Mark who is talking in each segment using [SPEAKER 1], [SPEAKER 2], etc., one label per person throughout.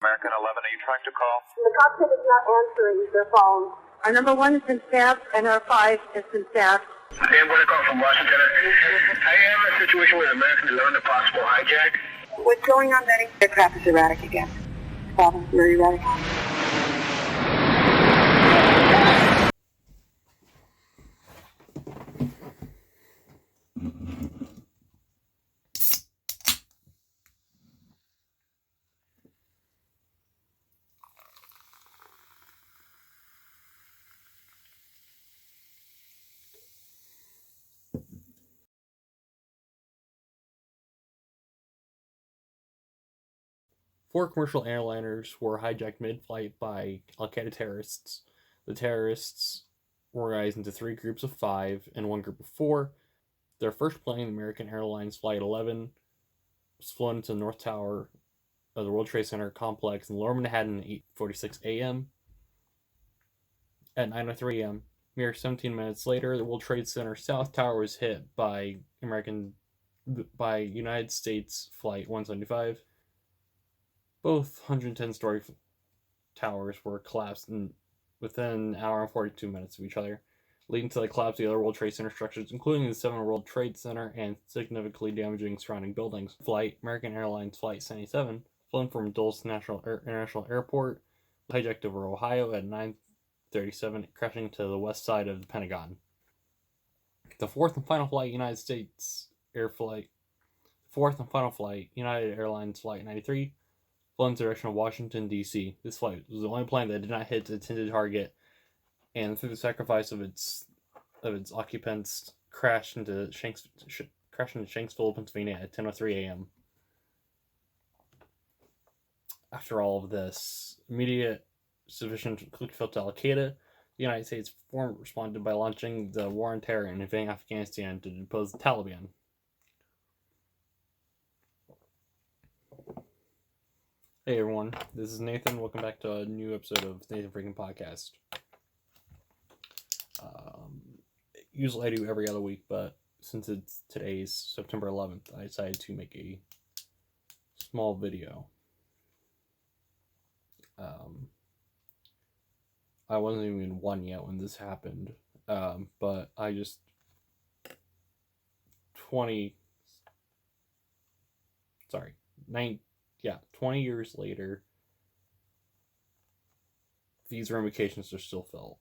[SPEAKER 1] American 11, are you trying to call?
[SPEAKER 2] The cockpit is not answering their phone. Our number 1 has been staffed, and our 5 has been staffed.
[SPEAKER 3] Hey, I'm going to call from Washington. I have a situation with American 11, a possible hijack.
[SPEAKER 2] What's going on, Betty? The aircraft is erratic again. Problem, very erratic.
[SPEAKER 4] Four commercial airliners were hijacked mid-flight by Al-Qaeda terrorists. The terrorists were organized into 3 groups of 5 and 1 group of 4. Their first plane, American Airlines Flight 11, was flown into the North Tower of the World Trade Center complex in Lower Manhattan at 8:46 a.m. At 9:03 a.m., mere 17 minutes later, the World Trade Center South Tower was hit by United States Flight 175. Both 110-story towers were collapsed within an hour and 42 minutes of each other, leading to the collapse of the other World Trade Center structures, including the 7 World Trade Center, and significantly damaging surrounding buildings. American Airlines Flight 77, flown from Dulles International Airport, hijacked over Ohio at 9:37, crashing to the west side of the Pentagon. The fourth and final flight, United Airlines Flight 93, flown in the direction of Washington, D.C. This flight was the only plane that did not hit its intended target, and through the sacrifice of its occupants, crashed into Shanksville, Pennsylvania at 10:03 a.m. After all of this, immediate sufficient to kill Al-Qaeda, the United States responded by launching the War on Terror and invading Afghanistan to depose the Taliban. Hey everyone, this is Nathan. Welcome back to a new episode of Nathan Freaking Podcast. Usually I do every other week, but since it's today's September 11th, I decided to make a small video. I wasn't even 1 yet when this happened, but I just 20 years later, these ramifications are still felt.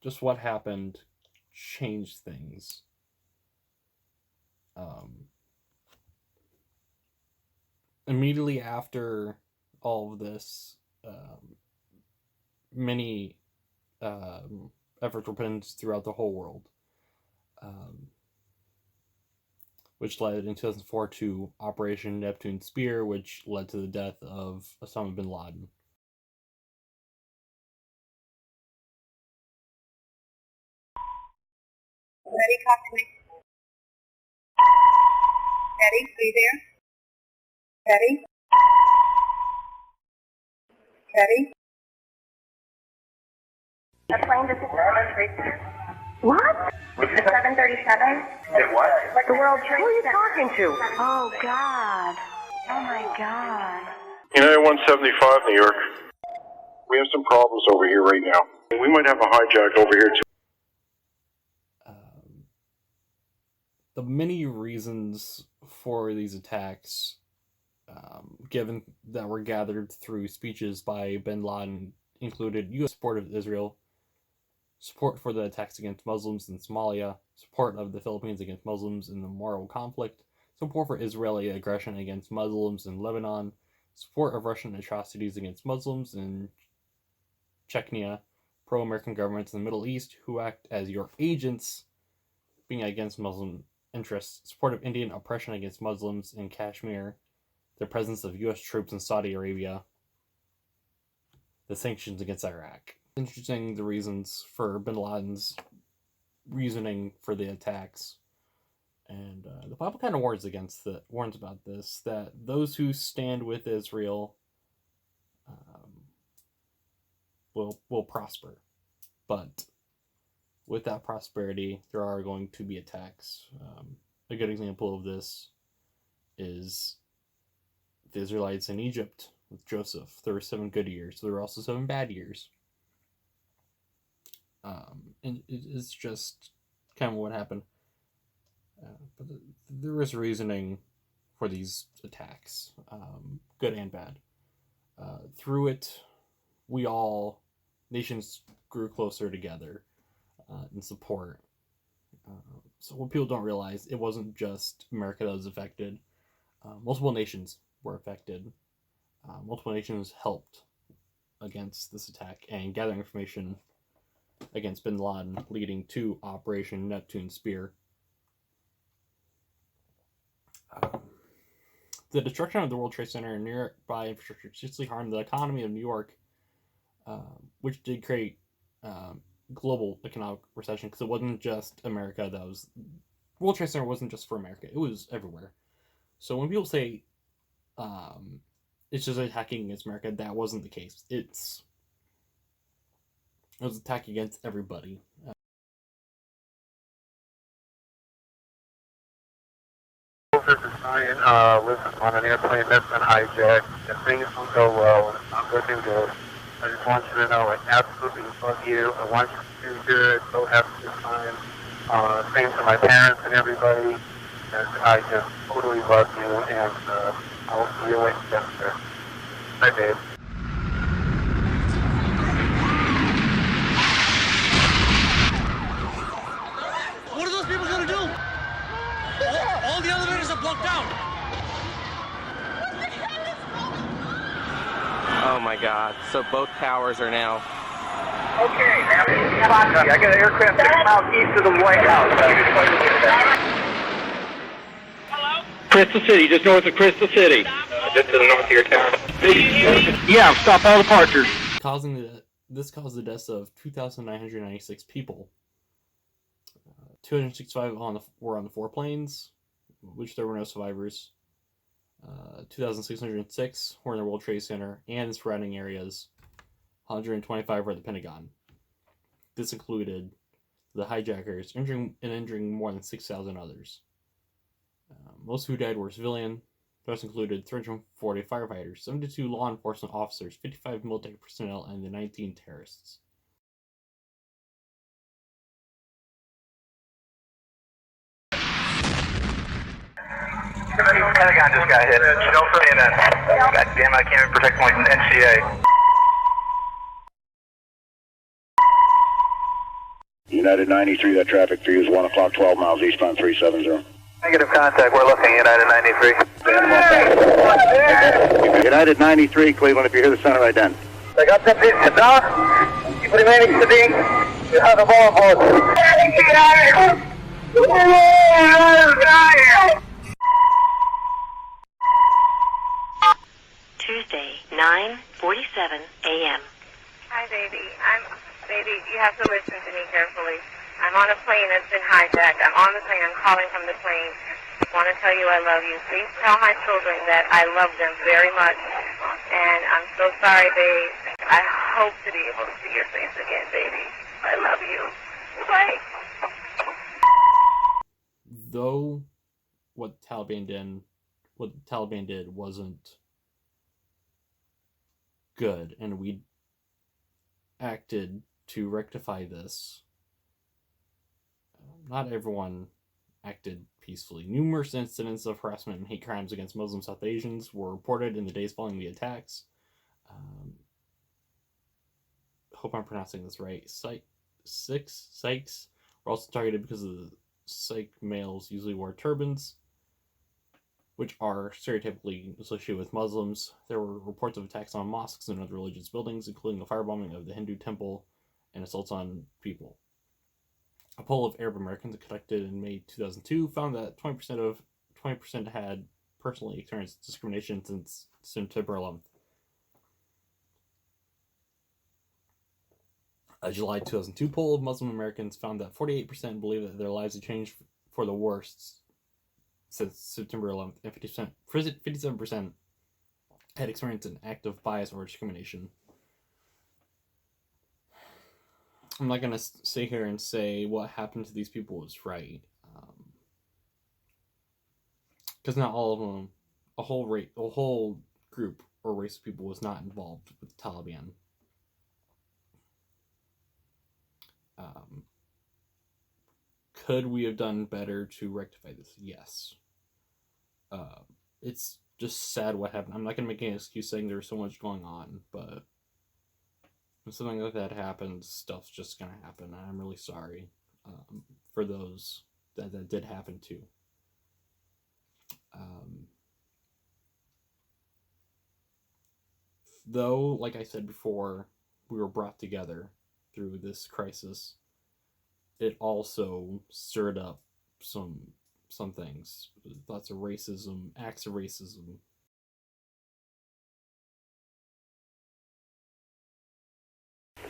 [SPEAKER 4] Just what happened changed things. Immediately after all of this, many efforts were put in throughout the whole world, which led in 2004 to Operation Neptune Spear, which led to the death of Osama bin Laden.
[SPEAKER 2] Betty, talk to me. Betty, are you there? Betty? Betty?
[SPEAKER 5] The plane just hit the World Trade Center.
[SPEAKER 2] What?
[SPEAKER 5] The 737.
[SPEAKER 3] Did what?
[SPEAKER 5] The World Trade
[SPEAKER 2] Who are you
[SPEAKER 5] Center.
[SPEAKER 2] talking to?
[SPEAKER 5] Oh, God. Oh, my God.
[SPEAKER 3] United 175, New York. We have some problems over here right now. We might have a hijack over here, too.
[SPEAKER 4] The many reasons for these attacks, given that were gathered through speeches by bin Laden, included U.S. support of Israel, support for the attacks against Muslims in Somalia, support of the Philippines against Muslims in the Moro conflict, support for Israeli aggression against Muslims in Lebanon, support of Russian atrocities against Muslims in Chechnya, pro-American governments in the Middle East who act as your agents, being against Muslim interests, support of Indian oppression against Muslims in Kashmir, the presence of U.S. troops in Saudi Arabia, the sanctions against Iraq. Interesting, the reasons for bin Laden's reasoning for the attacks. And the Bible kind of warns about this, that those who stand with Israel will prosper. But with that prosperity, there are going to be attacks a good example of this is the Israelites in Egypt with Joseph. There were 7 good years. There were also 7 bad years. And it's just kind of what happened. But there is reasoning for these attacks, good and bad. Through it, nations grew closer together in support. So what people don't realize, it wasn't just America that was affected. Multiple nations were affected. Multiple nations helped against this attack and gathering information against bin Laden, leading to Operation Neptune Spear. The destruction of the World Trade Center and nearby infrastructure seriously harmed the economy of New York, which did create global economic recession, because it wasn't just America that was... World Trade Center wasn't just for America, it was everywhere. So when people say it's just attacking against America, that wasn't the case. It was attacking against everybody.
[SPEAKER 1] This is Ryan. Listen, on an airplane that's been hijacked, and things don't go well, and it's not looking good. I just want you to know I absolutely love you. I want you to do good. Go have a good time. Same to my parents and everybody. And I just totally love you, and I'll see you later, Dexter. Bye, babe.
[SPEAKER 6] What are those people gonna do? All the elevators are blocked out.
[SPEAKER 7] Oh my God! So both towers are now.
[SPEAKER 1] Okay, I got an aircraft 6 miles east of the White House.
[SPEAKER 8] Crystal City, just north of Crystal City.
[SPEAKER 1] Just to the north of your town.
[SPEAKER 8] Yeah, stop all departures.
[SPEAKER 4] This caused the deaths of 2,996 people. 265 were on the 4 planes, which there were no survivors. 2,606 were in the World Trade Center and the surrounding areas. 125 were at the Pentagon. This included the hijackers, injuring more than 6,000 others. Most who died were civilian. Those included 340 firefighters, 72 law enforcement officers, 55 military personnel, and the 19 terrorists.
[SPEAKER 1] Pentagon just got hit. Don't say that. God damn, I can't even protect my NCA.
[SPEAKER 3] United 93, that traffic for you is 1 o'clock, 12 miles eastbound 370.
[SPEAKER 1] Negative contact, we're looking, United 93.
[SPEAKER 3] United 93, Cleveland, if you hear the center ident.
[SPEAKER 1] I got that piece of dog. Keep remaining steady. You have the ball, boss.
[SPEAKER 5] Tuesday, 9:47 a.m.
[SPEAKER 9] Hi, baby. Baby, you have to listen to me carefully. I'm on a plane that's been hijacked. I'm on the plane. I'm calling from the plane. I want to tell you I love you. Please tell my children that I love them very much. And I'm so sorry, babe. I hope to be able to see your face again, baby. I love you. Bye.
[SPEAKER 4] Though what the Taliban did wasn't good, and we acted to rectify this, not everyone acted peacefully. Numerous incidents of harassment and hate crimes against Muslim South Asians were reported in the days following the attacks. Hope I'm pronouncing this right. Sikhs were also targeted because the Sikh males usually wore turbans, which are stereotypically associated with Muslims. There were reports of attacks on mosques and other religious buildings, including a firebombing of the Hindu temple and assaults on people. A poll of Arab Americans conducted in May 2002 found that 20% had personally experienced discrimination since September 11th. A July 2002 poll of Muslim Americans found that 48% believe that their lives have changed for the worst since September 11th, and 57% had experienced an act of bias or discrimination. I'm not going to sit here and say what happened to these people was right. because not all of them, a whole group or race of people was not involved with the Taliban. Could we have done better to rectify this? Yes. It's just sad what happened. I'm not going to make any excuse saying there's so much going on, but when something like that happens, stuff's just going to happen. And I'm really sorry for those that did happen to. Though, like I said before, we were brought together through this crisis, it also stirred up some things, thoughts of racism, acts of racism.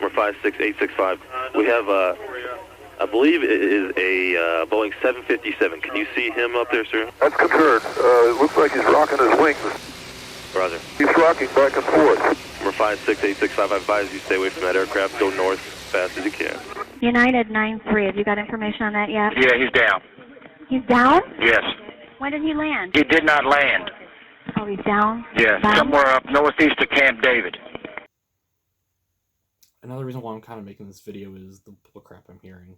[SPEAKER 10] We're 56865. We have I believe it is a Boeing 757. Can you see him up there, sir?
[SPEAKER 3] That's confirmed. It looks like he's rocking his wings.
[SPEAKER 10] Roger.
[SPEAKER 3] He's rocking back and forth.
[SPEAKER 10] We're 56865. I advise you stay away from that aircraft. Go north as fast as you can.
[SPEAKER 5] United 93, have you got information on that yet?
[SPEAKER 8] Yeah, he's down.
[SPEAKER 5] He's down?
[SPEAKER 8] Yes.
[SPEAKER 5] When did he land?
[SPEAKER 8] He did not land.
[SPEAKER 5] Oh, he's down?
[SPEAKER 8] Yes,
[SPEAKER 5] Down?
[SPEAKER 8] somewhere up northeast of Camp David.
[SPEAKER 4] Another reason why I'm kind of making this video is the bullcrap I'm hearing.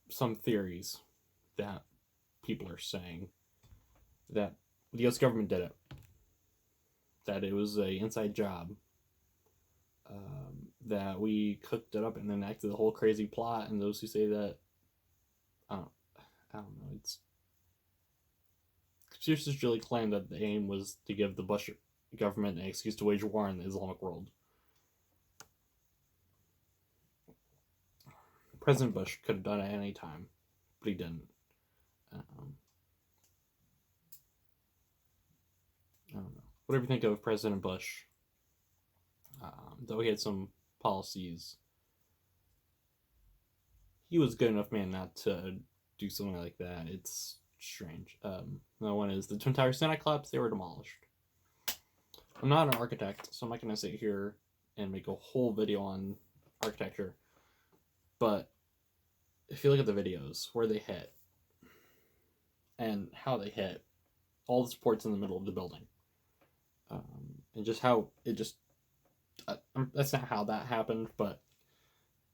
[SPEAKER 4] Some theories that people are saying that the U.S. government did it. That it was an inside job. That we cooked it up and then acted the whole crazy plot. And those who say that, I don't know. It's conspiracists really claim that the aim was to give the Bush government an excuse to wage war in the Islamic world. President Bush could have done it at any time, but he didn't. I don't know. Whatever you think of President Bush, though he had some policies, he was a good enough man not to do something like that. It's strange. Another one is the Twin Towers did not collapse, they were demolished. I'm not an architect, so I'm not going to sit here and make a whole video on architecture. But if you look at the videos, where they hit, and how they hit, all the supports in the middle of the building, and just how it just, that's not how that happened, but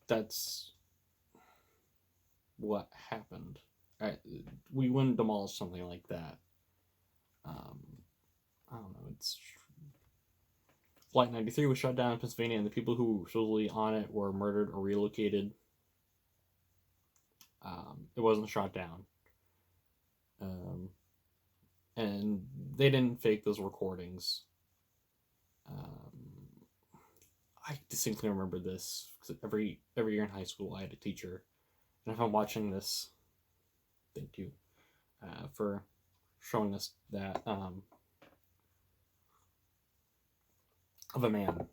[SPEAKER 4] that's what happened. We wouldn't demolish something like that. I don't know, it's... Flight 93 was shut down in Pennsylvania, and the people who were supposedly on it were murdered or relocated. It wasn't shot down. And they didn't fake those recordings. I distinctly remember this, because every year in high school I had a teacher, and if I'm watching this, thank you for showing us that, of a man.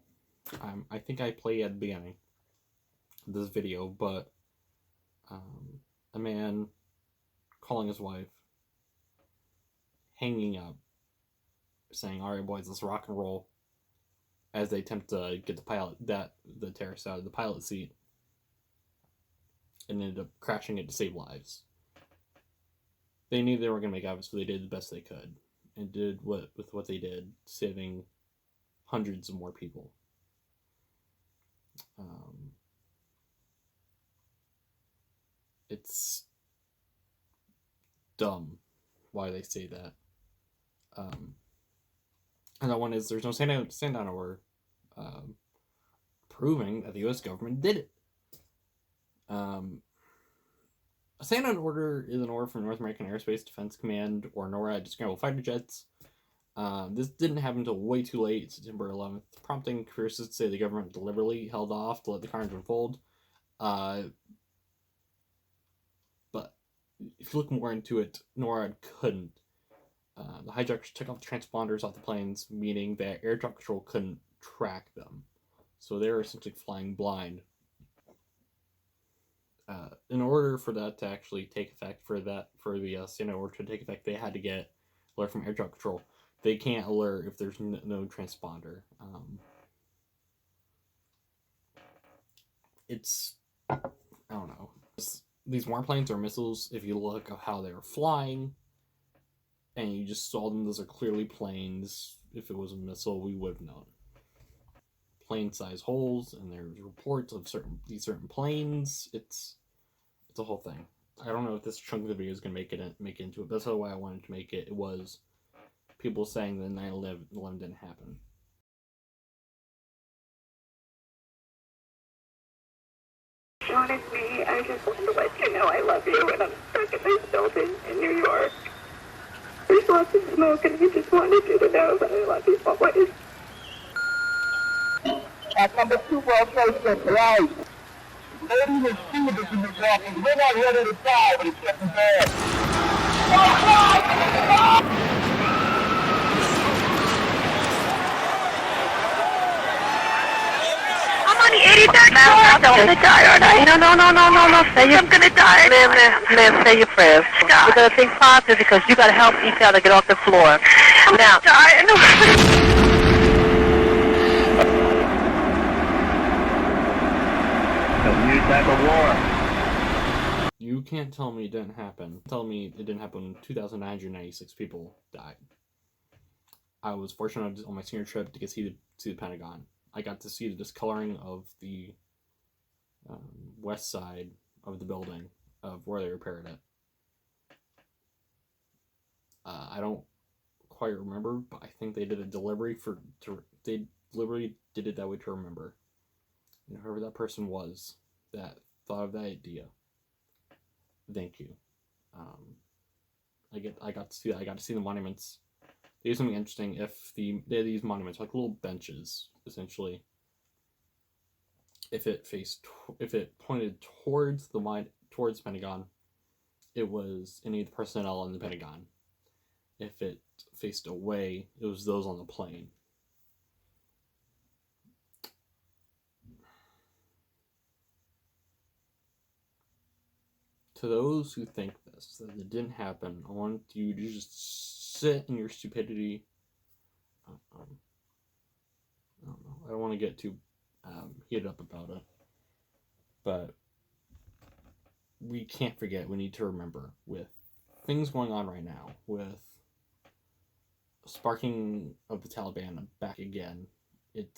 [SPEAKER 4] I think I played at the beginning of this video, but a man calling his wife, hanging up, saying, "Alright boys, let's rock and roll," as they attempt to get the terrorist out of the pilot seat, and ended up crashing it to save lives. They knew they were going to make out, so they did the best they could, and did what they did, saving hundreds of more people. It's dumb why they say that. And that one is, there's no stand-down order proving that the U.S. government did it. A stand-down order is an order from North American Aerospace Defense Command, or NORAD, to scramble fighter jets. This didn't happen until way too late, September 11th, prompting conspiracists to say the government deliberately held off to let the carnage unfold. But if you look more into it, NORAD couldn't. The hijackers took off the transponders off the planes, meaning that air traffic control couldn't track them. So they were essentially flying blind. In order for that to actually take effect, for the stand-down order to take effect, they had to get alert from air traffic control. They can't alert if there's no transponder. It's, I don't know. These warplanes or missiles, if you look at how they were flying, and you just saw them, those are clearly planes. If it was a missile, we would have known. Plane-sized holes, and there's reports of these certain planes. It's a whole thing. I don't know if this chunk of the video is going to make it into it. That's why I wanted to make it. It was people saying that 9/11 didn't happen.
[SPEAKER 11] Sean, it's me. I just wanted to let you know I love you, and I'm stuck in this building in New York. There's lots of smoke, and I just wanted you to know that I love you always.
[SPEAKER 12] At number 2 World Trade Center, right? Ladies and students in this office, we're not ready to die, but it's getting bad.
[SPEAKER 11] I'm on the 83rd floor. I'm gonna die, aren't I? No. Say I'm gonna die. Liv, say your prayers. God. We're gonna think positive because you gotta help each other get off the floor. I'm gonna die.
[SPEAKER 12] New type of war.
[SPEAKER 4] You can't tell me it didn't happen. Tell me it didn't happen when 2,996 people died. I was fortunate on my senior trip to get to see the Pentagon. I got to see the discoloring of the west side of the building of where they repaired it. I don't quite remember, but I think they did a delivery they deliberately did it that way to remember. And whoever that person was that thought of that idea, thank you. I got to see that. I got to see the monuments. They do something interesting. If they had these monuments like little benches, essentially. If it pointed towards the Pentagon, it was any of the personnel in the Pentagon. If it faced away, it was those on the plane. To those who think that it didn't happen, I want you to just sit in your stupidity. I don't know. I don't want to get too heated up about it. But we can't forget, we need to remember, with things going on right now, with sparking of the Taliban back again, people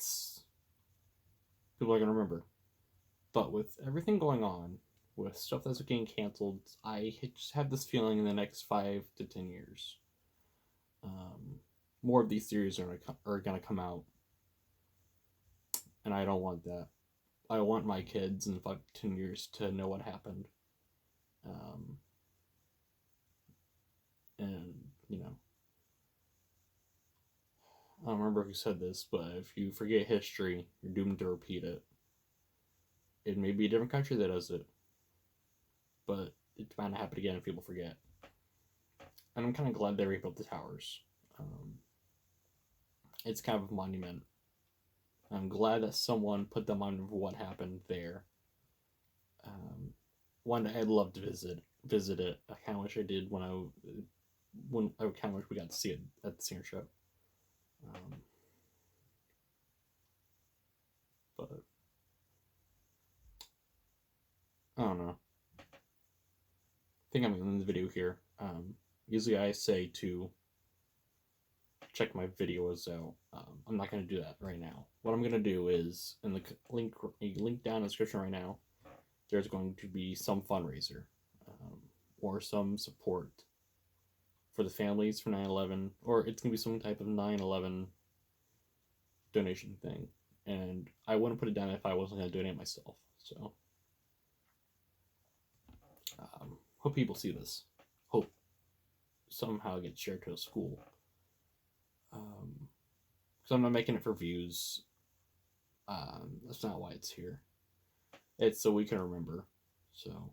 [SPEAKER 4] are going to remember. But with everything going on, with stuff that's getting canceled, I just have this feeling in the next 5 to 10 years, more of these theories are going to come out. And I don't want that. I want my kids in 5 to 10 years to know what happened. And, I don't remember who said this, but if you forget history, you're doomed to repeat it. It may be a different country that does it, but it's bound to happen again if people forget. And I'm kind of glad they rebuilt the towers. It's kind of a monument. I'm glad that someone put them on what happened there. One day I'd love to visit it. I kind of wish I did I kind of wish we got to see it at the senior show. But I don't know. I think I'm going to end the video here. Usually I say to check my videos out. I'm not going to do that right now. What I'm going to do is, in the link down in the description right now, there's going to be some fundraiser or some support for the families for 9/11, or it's going to be some type of 9/11 donation thing. And I wouldn't put it down if I wasn't going to donate myself. So, hope people see this. Hope somehow it gets shared to a school. Because I'm not making it for views. That's not why it's here. It's so we can remember. So,